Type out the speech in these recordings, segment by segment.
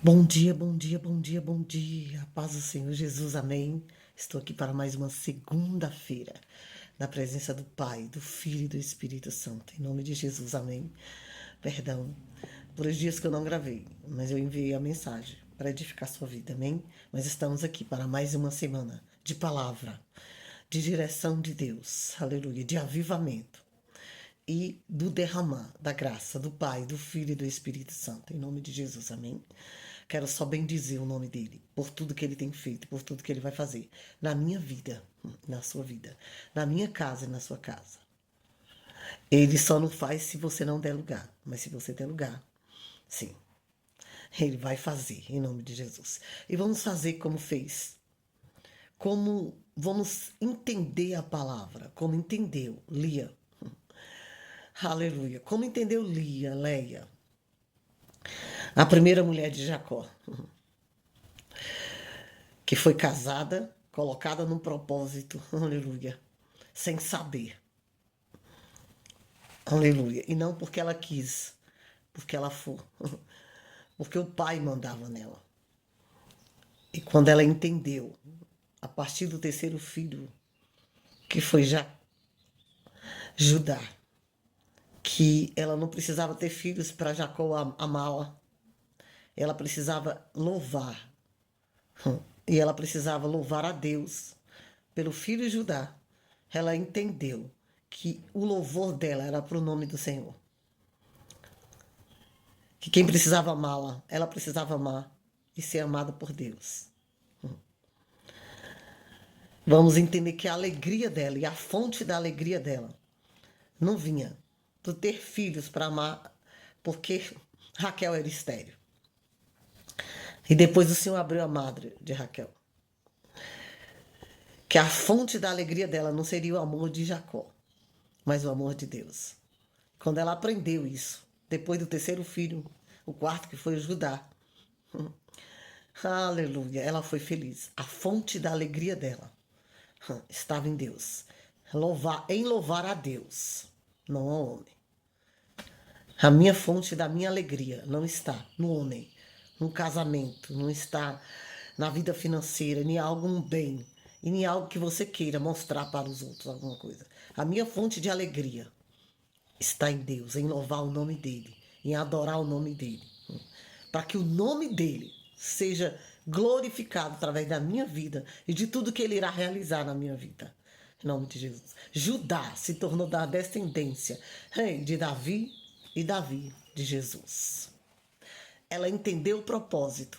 Bom dia, bom dia, bom dia, bom dia. A paz do Senhor Jesus, amém. Estou aqui para mais uma segunda-feira, na presença do Pai, do Filho e do Espírito Santo. Em nome de Jesus, amém. Perdão por os dias que eu não gravei, mas eu enviei a mensagem para edificar sua vida, amém. Mas estamos aqui para mais uma semana de palavra, de direção de Deus, aleluia, de avivamento e do derramar da graça do Pai, do Filho e do Espírito Santo. Em nome de Jesus, amém. Quero só bendizer o nome dele, por tudo que ele tem feito, por tudo que ele vai fazer na minha vida, na sua vida, na minha casa e na sua casa. Ele só não faz se você não der lugar, mas se você der lugar, sim, ele vai fazer, em nome de Jesus. E vamos fazer como fez. Como vamos entender a palavra, como entendeu Lia. Aleluia. Como entendeu Lia, Leia, a primeira mulher de Jacó, que foi casada, colocada num propósito, aleluia, sem saber, aleluia. E não porque ela quis, porque ela foi, porque o pai mandava nela. E quando ela entendeu, a partir do terceiro filho, que foi já Judá, que ela não precisava ter filhos para Jacó amá-la, ela precisava louvar, e ela precisava louvar a Deus pelo filho Judá. Ela entendeu que o louvor dela era para o nome do Senhor. Que quem precisava amá-la, ela precisava amar e ser amada por Deus. Vamos entender que a alegria dela e a fonte da alegria dela não vinha por ter filhos para amar, porque Raquel era estéril. E depois o Senhor abriu a madre de Raquel. Que a fonte da alegria dela não seria o amor de Jacó, mas o amor de Deus. Quando ela aprendeu isso, depois do terceiro filho, o quarto que foi o Judá, aleluia, ela foi feliz. A fonte da alegria dela estava em Deus. Em louvar a Deus, não ao homem. A minha fonte da minha alegria não está no homem, no casamento, não está na vida financeira, nem algum bem, e nem algo que você queira mostrar para os outros, alguma coisa. A minha fonte de alegria está em Deus, em louvar o nome dele, em adorar o nome dele. Para que o nome dele seja glorificado através da minha vida e de tudo que ele irá realizar na minha vida. Em nome de Jesus. Judá se tornou da descendência de Davi e Davi de Jesus. Ela entendeu o propósito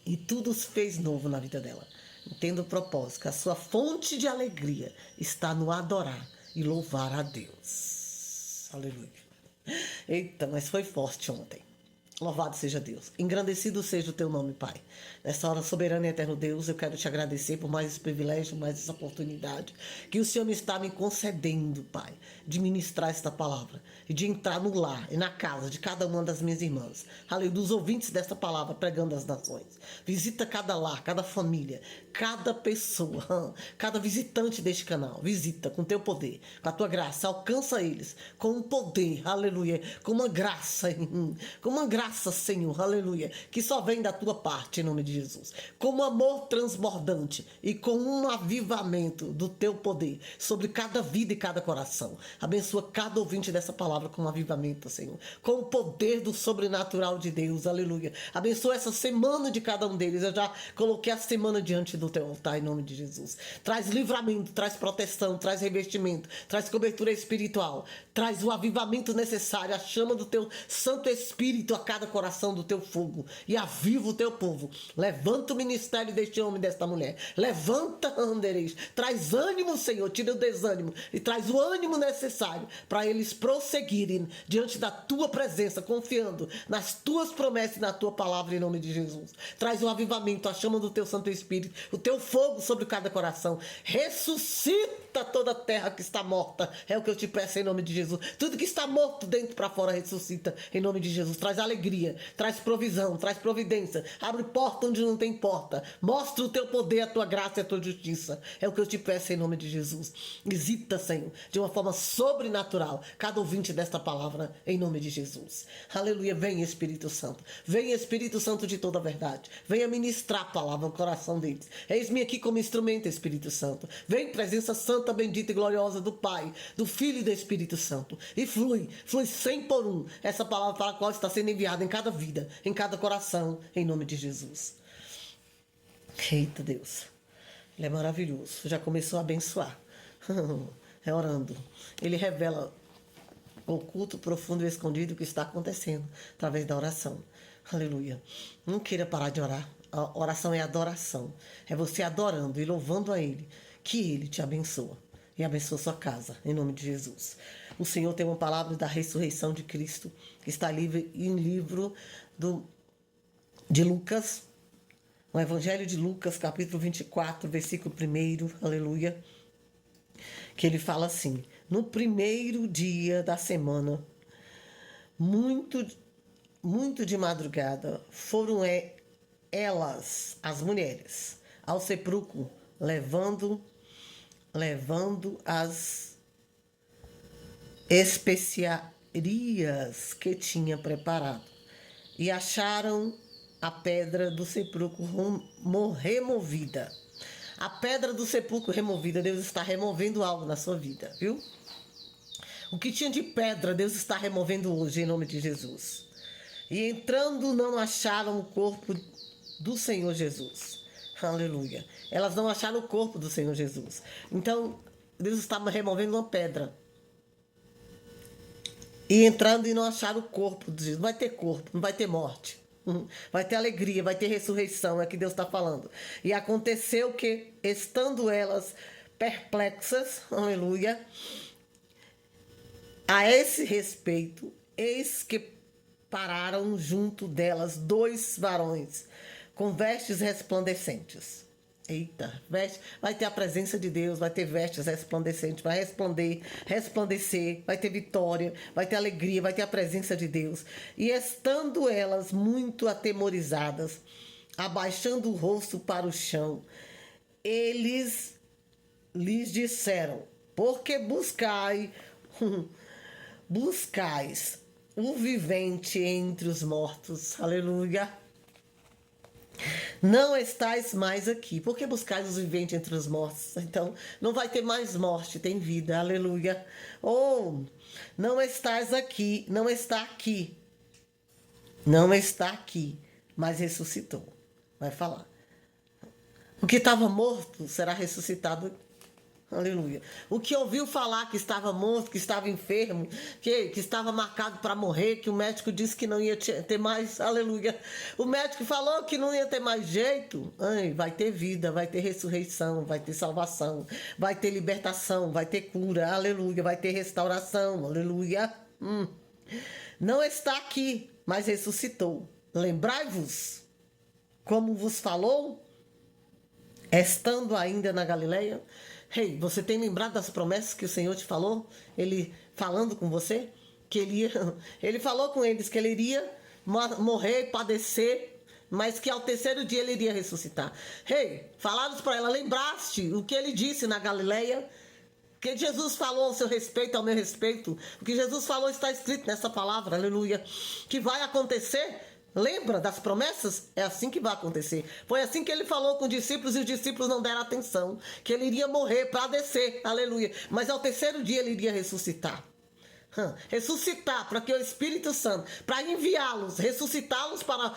e tudo se fez novo na vida dela. Entenda o propósito, que a sua fonte de alegria está no adorar e louvar a Deus. Aleluia. Eita, mas foi forte ontem. Louvado seja Deus. Engrandecido seja o teu nome, Pai. Nessa hora, soberano e eterno Deus, eu quero te agradecer por mais esse privilégio, mais essa oportunidade que o Senhor me está me concedendo, Pai, de ministrar esta palavra e de entrar no lar e na casa de cada uma das minhas irmãs. Aleluia, dos ouvintes desta palavra, pregando as nações. Visita cada lar, cada família, cada pessoa, cada visitante deste canal. Visita com teu poder, com a tua graça. Alcança eles com um poder, aleluia, com uma graça, com uma graça, Senhor, aleluia, que só vem da tua parte, em nome de Jesus. Com um amor transbordante e com um avivamento do teu poder sobre cada vida e cada coração. Abençoa cada ouvinte dessa palavra com um avivamento, Senhor. Com o poder do sobrenatural de Deus, aleluia. Abençoa essa semana de cada um deles. Eu já coloquei a semana diante do teu altar, em nome de Jesus. Traz livramento, traz proteção, traz revestimento, traz cobertura espiritual, traz o avivamento necessário, a chama do teu Santo Espírito a cada coração do teu fogo e aviva o teu povo. Levanta o ministério deste homem e desta mulher. Levanta, Andereis. Traz ânimo, Senhor. Tira o desânimo e traz o ânimo necessário para eles prosseguirem diante da tua presença, confiando nas tuas promessas e na tua palavra, em nome de Jesus. Traz o avivamento, a chama do teu Santo Espírito, o teu fogo sobre cada coração. Ressuscita toda a terra que está morta. É o que eu te peço em nome de Jesus. Tudo que está morto dentro para fora ressuscita em nome de Jesus. Traz alegria alegria, traz provisão, traz providência. Abre porta onde não tem porta. Mostra o teu poder, a tua graça e a tua justiça. É o que eu te peço em nome de Jesus. Visita, Senhor, de uma forma sobrenatural, cada ouvinte desta palavra, em nome de Jesus. Aleluia. Vem, Espírito Santo. Vem, Espírito Santo de toda a verdade. Venha ministrar a palavra no coração deles. Eis-me aqui como instrumento, Espírito Santo. Vem, presença santa, bendita e gloriosa do Pai, do Filho e do Espírito Santo. E flui 100 por 1. Essa palavra para a qual está sendo enviada em cada vida, em cada coração, em nome de Jesus. Eita Deus. Ele é maravilhoso. Já começou a abençoar. É orando. Ele revela oculto, profundo e escondido o que está acontecendo através da oração. Aleluia. Não queira parar de orar. A oração é adoração. É você adorando e louvando a Ele, que Ele te abençoa. E abençoa sua casa, em nome de Jesus. O Senhor tem uma palavra da ressurreição de Cristo, que está livre em livro de Lucas, no Evangelho de Lucas, capítulo 24, versículo 1, aleluia, que ele fala assim: no primeiro dia da semana, muito de madrugada, foram elas, as mulheres, ao sepulcro, levando as especiarias que tinha preparado, e acharam a pedra do sepulcro removida. A pedra do sepulcro removida, Deus está removendo algo na sua vida, viu? O que tinha de pedra, Deus está removendo hoje, em nome de Jesus. E entrando, não acharam o corpo do Senhor Jesus. Aleluia. Elas não acharam o corpo do Senhor Jesus. Então, Deus estava removendo uma pedra. E entrando e não acharam o corpo de Jesus. Não vai ter corpo, não vai ter morte. Vai ter alegria, vai ter ressurreição, é o que Deus está falando. E aconteceu que, estando elas perplexas, aleluia, a esse respeito, eis que pararam junto delas 2 varões, com vestes resplandecentes. Eita, vai ter a presença de Deus, vai ter vestes resplandecentes, vai resplandecer, vai ter vitória, vai ter alegria, vai ter a presença de Deus. E estando elas muito atemorizadas, abaixando o rosto para o chão, eles lhes disseram: por que buscais o vivente entre os mortos? Aleluia. Não estais mais aqui. Por que buscais os viventes entre os mortos? Então, não vai ter mais morte, tem vida. Aleluia. Oh, não estás aqui, não está aqui. Não está aqui, mas ressuscitou. Vai falar. O que estava morto será ressuscitado. Aleluia. O que ouviu falar que estava morto, que estava enfermo, que estava marcado para morrer, que o médico disse que não ia ter mais, aleluia. O médico falou que não ia ter mais jeito. Ai, vai ter vida, vai ter ressurreição, vai ter salvação, vai ter libertação, vai ter cura, aleluia, vai ter restauração, aleluia. Não está aqui, mas ressuscitou. Lembrai-vos como vos falou, estando ainda na Galileia. Hey, você tem lembrado das promessas que o Senhor te falou? Ele falando com você? Que ele falou com eles que ele iria morrer, padecer, mas que ao terceiro dia ele iria ressuscitar. Hey, falaram para ela: lembraste o que ele disse na Galileia? Que Jesus falou ao seu respeito, ao meu respeito. O que Jesus falou está escrito nessa palavra, aleluia. Que vai acontecer. Lembra das promessas? É assim que vai acontecer. Foi assim que ele falou com os discípulos e os discípulos não deram atenção. Que ele iria morrer, padecer, aleluia. Mas ao terceiro dia ele iria ressuscitar. Ressuscitar para que o Espírito Santo, para enviá-los, ressuscitá-los para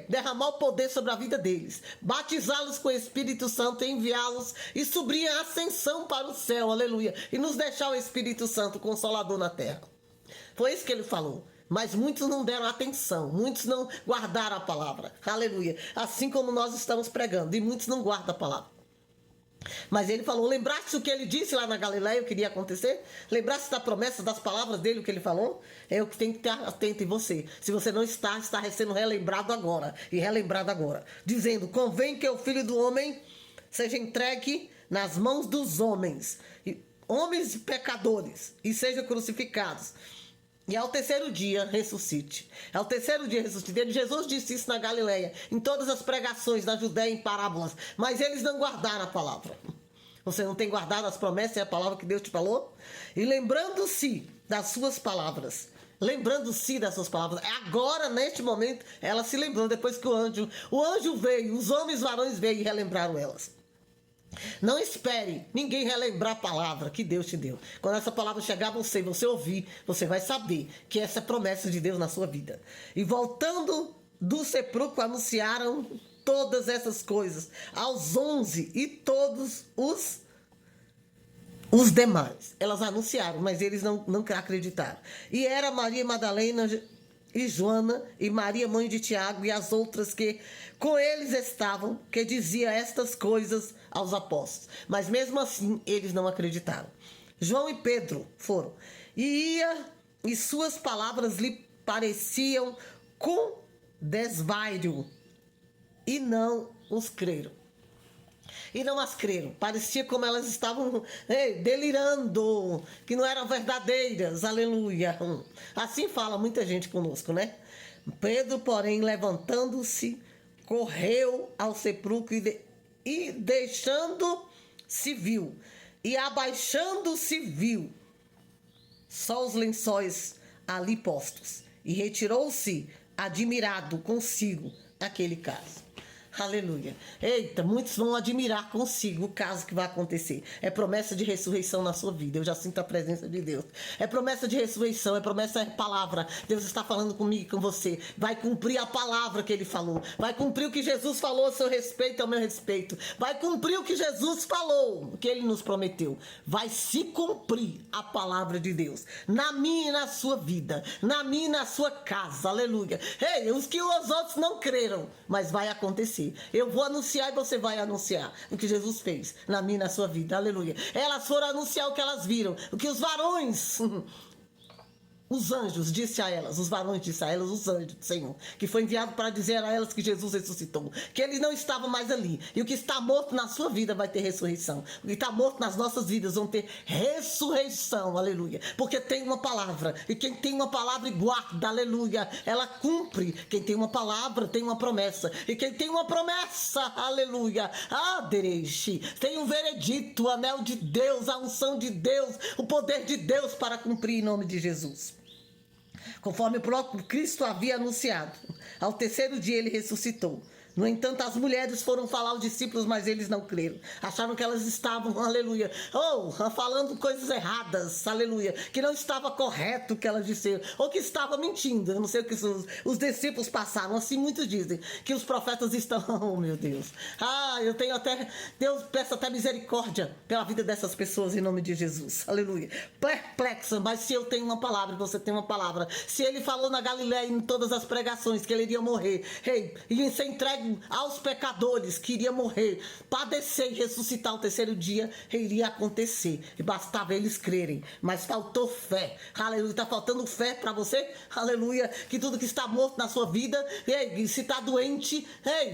derramar o poder sobre a vida deles, batizá-los com o Espírito Santo, enviá-los e subir a ascensão para o céu, aleluia. E nos deixar o Espírito Santo consolador na terra. Foi isso que ele falou. Mas muitos não deram atenção, muitos não guardaram a palavra, aleluia. Assim como nós estamos pregando, e muitos não guardam a palavra. Mas ele falou: lembraste o que ele disse lá na Galileia, o que iria acontecer? Lembraste da promessa, das palavras dele, o que ele falou? É o que tem que estar atento em você. Se você não está sendo relembrado agora, e relembrado agora. Dizendo: convém que o Filho do Homem seja entregue nas mãos dos homens, homens pecadores, e sejam crucificados. E ao terceiro dia ressuscite. Ao terceiro dia ressuscite. Jesus disse isso na Galileia, em todas as pregações da Judéia em parábolas. Mas eles não guardaram a palavra. Você não tem guardado as promessas e a palavra que Deus te falou? E lembrando-se das suas palavras. Lembrando-se das suas palavras. Agora, neste momento, ela se lembrou depois que o anjo veio, os homens varões veio e relembraram elas. Não espere ninguém relembrar a palavra que Deus te deu. Quando essa palavra chegar a você ouvir, você vai saber que essa é a promessa de Deus na sua vida. E voltando do sepulcro, anunciaram todas essas coisas aos 11 e todos os demais. Elas anunciaram, mas eles não acreditaram. E era Maria Madalena e Joana e Maria, mãe de Tiago, e as outras que com eles estavam, que dizia estas coisas aos apóstolos. Mas mesmo assim, eles não acreditaram. João e Pedro foram. E suas palavras lhe pareciam com desvario. E não os creram. E não as creram. Parecia como elas estavam delirando, que não eram verdadeiras. Aleluia. Assim fala muita gente conosco, né? Pedro, porém, levantando-se, correu ao sepulcro e deixando-se viu. E abaixando-se viu só os lençóis ali postos. E retirou-se admirado consigo aquele caso. Aleluia. Eita, muitos vão admirar consigo o caso que vai acontecer. É promessa de ressurreição na sua vida. Eu já sinto a presença de Deus. É promessa de ressurreição, é promessa de palavra. Deus está falando comigo e com você. Vai cumprir a palavra que Ele falou. Vai cumprir o que Jesus falou a seu respeito, ao meu respeito. Vai cumprir o que Jesus falou, o que Ele nos prometeu. Vai se cumprir a palavra de Deus. Na minha e na sua vida. Na minha e na sua casa. Aleluia. Ei, os que os outros não creram, mas vai acontecer. Eu vou anunciar e você vai anunciar o que Jesus fez na minha e na sua vida. Aleluia. Elas foram anunciar o que elas viram, o que os varões, os anjos, disse a elas, os varões disse a elas, os anjos do Senhor, que foi enviado para dizer a elas que Jesus ressuscitou, que ele não estava mais ali. E o que está morto na sua vida vai ter ressurreição. O que está morto nas nossas vidas vão ter ressurreição, aleluia. Porque tem uma palavra, e quem tem uma palavra e guarda, aleluia, ela cumpre. Quem tem uma palavra tem uma promessa, e quem tem uma promessa, aleluia, adereixe, tem um veredito, o anel de Deus, a unção de Deus, o poder de Deus para cumprir em nome de Jesus. Conforme o próprio Cristo havia anunciado, ao terceiro dia ele ressuscitou. No entanto, as mulheres foram falar aos discípulos, mas eles não creram. Acharam que elas estavam, aleluia, falando coisas erradas, aleluia, que não estava correto o que elas disseram, ou que estava mentindo. Eu não sei o que os discípulos passaram, assim muitos dizem, que os profetas estão, oh meu Deus. Eu tenho até, Deus peço até misericórdia pela vida dessas pessoas em nome de Jesus, aleluia. Perplexa, mas se eu tenho uma palavra, você tem uma palavra. Se ele falou na Galileia em todas as pregações que ele iria morrer, e ser entregue aos pecadores, que iria morrer, padecer e ressuscitar ao terceiro dia, iria acontecer, e bastava eles crerem, mas faltou fé, aleluia. Está faltando fé para você, aleluia, que tudo que está morto na sua vida, se está doente,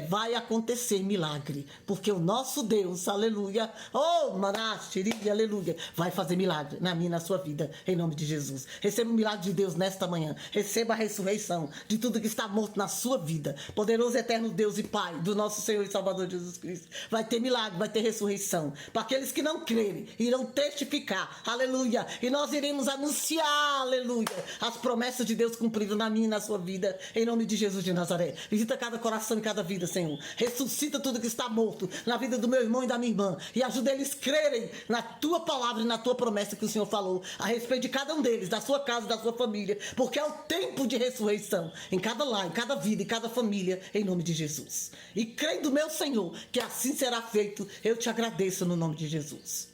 vai acontecer milagre, porque o nosso Deus, aleluia, aleluia, vai fazer milagre na minha e na sua vida, em nome de Jesus. Receba o milagre de Deus nesta manhã, receba a ressurreição de tudo que está morto na sua vida. Poderoso eterno Deus e Pai do nosso Senhor e Salvador Jesus Cristo, vai ter milagre, vai ter ressurreição. Para aqueles que não crerem, irão testificar, aleluia, e nós iremos anunciar, aleluia, as promessas de Deus cumpridas na minha e na sua vida, em nome de Jesus de Nazaré. Visita cada coração e cada vida, Senhor. Ressuscita tudo que está morto na vida do meu irmão e da minha irmã, e ajuda eles a crerem na tua palavra e na tua promessa que o Senhor falou a respeito de cada um deles, da sua casa, da sua família, porque é o tempo de ressurreição em cada lar, em cada vida, em cada família, em nome de Jesus. E crendo, meu Senhor, que assim será feito, eu te agradeço no nome de Jesus.